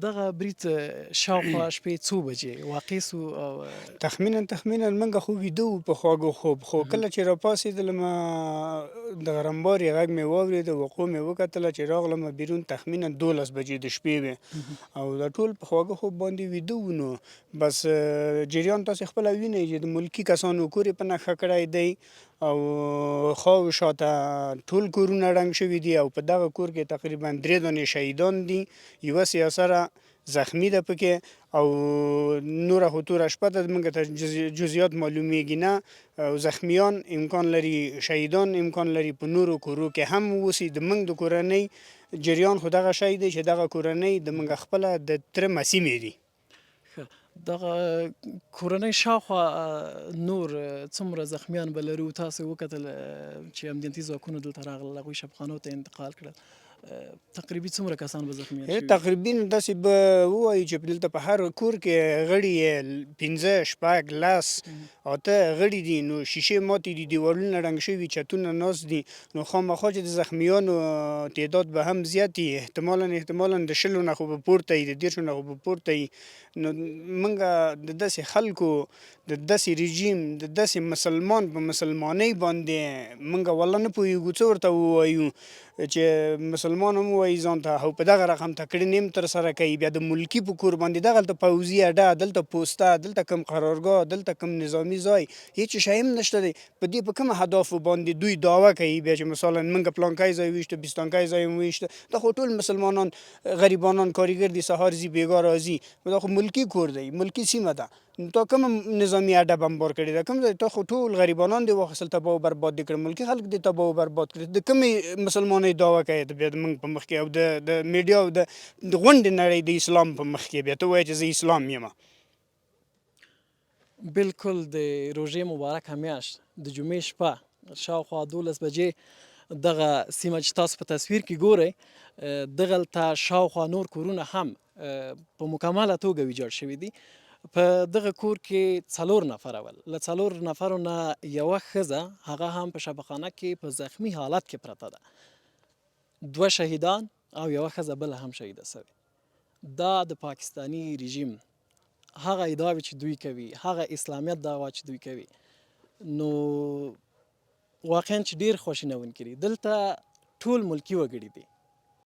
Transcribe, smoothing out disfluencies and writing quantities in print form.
دغه برید شاوخوا شپې څو بجې واقع سو او تخمیناً موږ خو ویده وو په خواږه خوب، خو کله چې راپاڅېدلم د غرمبارې غږ مې واورېد، وقوع مې وکتله چې راغلم بیرون تخمیناً 12 بجې د شپې وې او دا ټول په خواږه خوب باندې ویده وو. نو بس جریان تاسې خپله وینئ چې د ملکي کسانو کور یې په نښه کړی دی او خواو شاته ټول کورونه ړنګ شوي دي او په دغه کور کې تقریبا 3 دانې شهیدان دي، یوه سیاسره زخمی ده پکې او نوره خو توره شپه ده، موږ ته جزئیات معلومیږي نه او زخمیان امکان لري شهیدان امکان لري په نورو کورو کې هم واوسي. د موږ د کورنۍ جریان خو دغه شی دی چې دغه کورنۍ د موږ خپله د تره مسیمې دي. دغه کورنۍ شاوخوا نور څومره زخمیان به لرو؟ تاسو وکتل چې امنیتي ځواکونه دلته راغلل، هغوی شفاخانو ته انتقال کړل، تقریبي څومره کسان به زخمیان شوي؟ تقریبا داسې به ووایو چې دلته په هر کور کې غړي یې 15 شپږ 10 8 غړي دي، نو شیشې ماتې دي، دیوالونه ړنګ شوي، چتونه ناست دي، نو خامخا چې د زخمیانو تعداد به هم زیات وي، احتمالا د 20 نه خو به پورته وي، د 30 نه خو به پورته وي. نو موږ د داسې خلکو د داسې رژیم د داسې مسلمان په مسلمانۍ باندې موږ والله نه پوهېږو څه ورته ووایو چې مسلمان هم وایي ځان ته او په دغه رقم تکړه نیم ترسره کوي. بیا د ملکي په کور باندې دغلته پوځي اډه، دلته پوسته، دلته کوم قرارګاه، دلته کوم نظامي ځای، هېڅ شی هم نشته دی. په دې په کوم اهدافو باندې دوی دعوه کوي بیا چې مثلا موږ پلانکی ځای وویشته، بیستانکی ځای مو وویشته، دا خو ټول مسلمانان غریبانان کارګر دي، سهار ځي بېګا راځي، دا خو ملکي کور دی، ملکي سیمه ده، تا کوم نظامي اډه بمبار کړې ده؟ کوم ځای؟ تا خو ټول غریبانان دې واخیستل، تباه و برباد دې کړل، ملکي خلک دې تباه و برباد کړل. د کومې مسلمانۍ دعوه کوې ته بیا موږ په مخ کې او د میډیا او د غونډې نړۍ د اسلام په مخ کې بیا ته ووایې چې زه اسلام یم؟ بالکل د روژې مبارکه میاشت د جمعې شپه شاوخوا 12 بجې دغه سیمه چې تاسو په تصویر کې ګورئ، دغلته شاوخوا نور کورونه هم په مکمله توګه ویجاړ شوي دي. په دغه کور کې 4 نفره ول، له 4 نفرو نه یوه ښځه هغه هم په شفاخانه کې په زخمی حالت کې پرته ده، 2 شهیدان او یوه ښځه بله هم شهیده سوې. دا د پاکستاني رژیم هغه ادعاوې چې دوی کوي، هغه اسلامیت دعوا چې دوی کوي، نو واقعا چې ډېر خواشینونکي دي. دلته ټول ملکي وګړي دي،